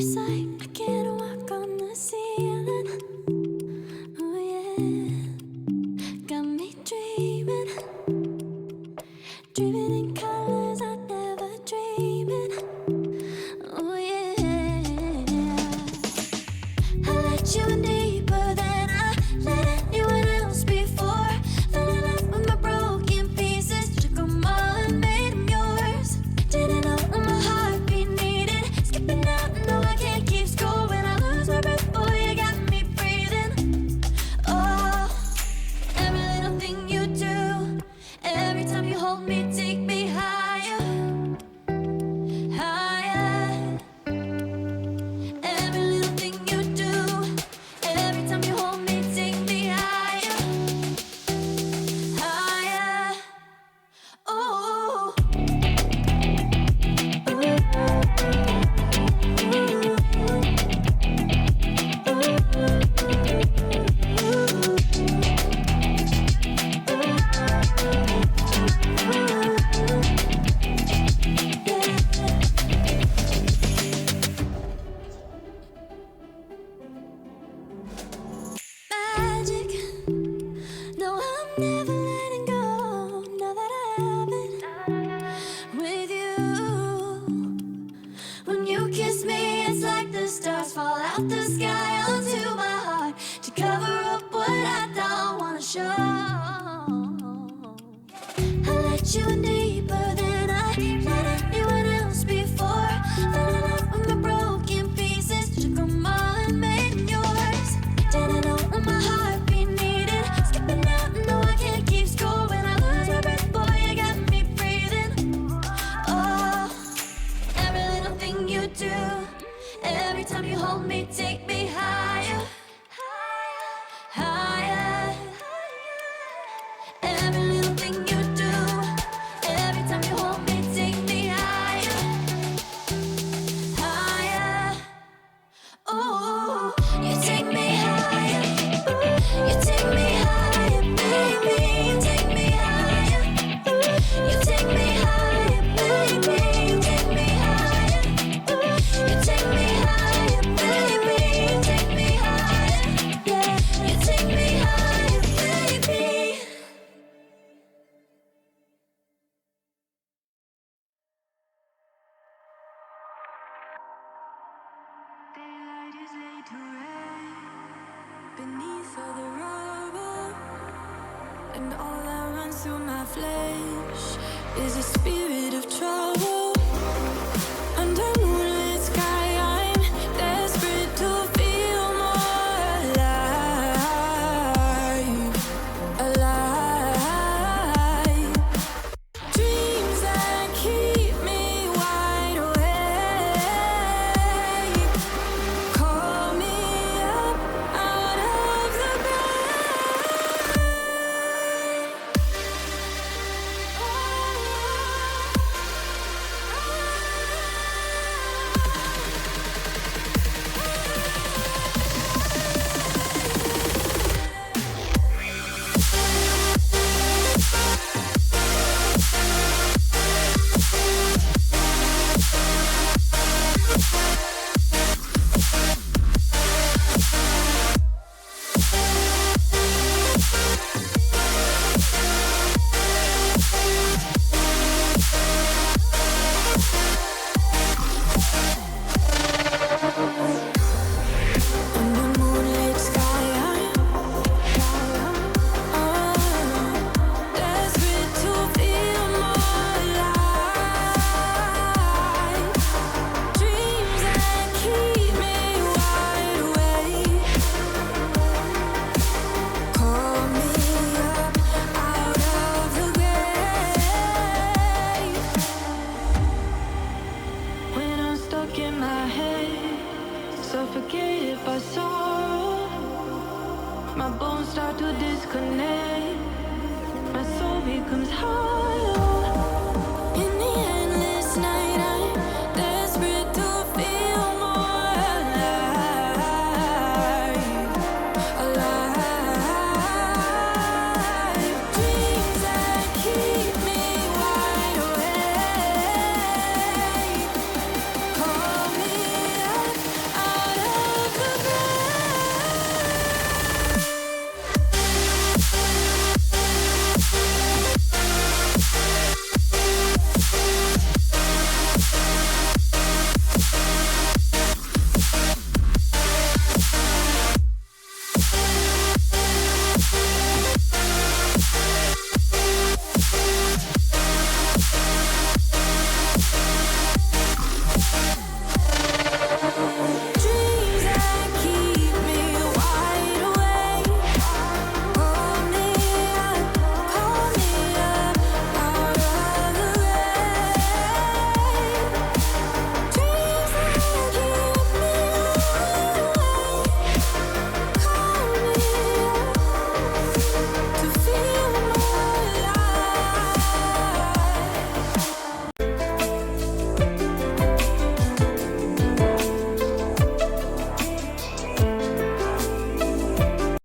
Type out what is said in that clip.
It's like I can't walk on the ceiling. Oh yeah, got me dreaming, dreaming in colors I never dreamed in. Oh yeah, I let you in deeper than I let anyone else before. Fell in love with my broken pieces, took them all and made them yours. Didn't know what my heartbeat needed, skipping out, no I can't keep score. When I lose my breath, boy, you got me breathing. Oh, every little thing you do, every time you hold me, take me higher, higher. Every little thing you do, every time you hold me, take me higher, higher. Oh, magic. No, I'm never letting go. Now that I have it with you. When you kiss me, it's like the stars fall out the sky onto my heart to cover up what I don't wanna show. I let you in deeper than I let anyone else before. Fell in love with my broken pieces, took them all and made them yours. Didn't know what my heartbeat needed, skipping out, no I can't keep score. When I lose my breath, boy, you got me breathing. Oh, every little thing you do, every time you hold me, take me higher, higher. Every little thing you do, every time you hold me, take me higher, higher. Oh, you take me higher, you take me higher, baby, you take me higher, you take me higher, baby, you take me higher, you take me higher, baby, you take me higher, yeah, you take me higher, baby. Daylight is laid to rest beneath all the rubble, and all that runs through my flesh is a spirit of trouble. Under moonlit sky, I'm desperate to feel more alive, alive. Dreams that keep me wide awake, call me up out of the grave. Under moonlit sky, I'm desperate to feel more alive. Dreams that keep me wide awake, call me up out of the grave. When I'm stuck in my head, suffocated by sorrow, my bones start to disconnect, my soul becomes hollow.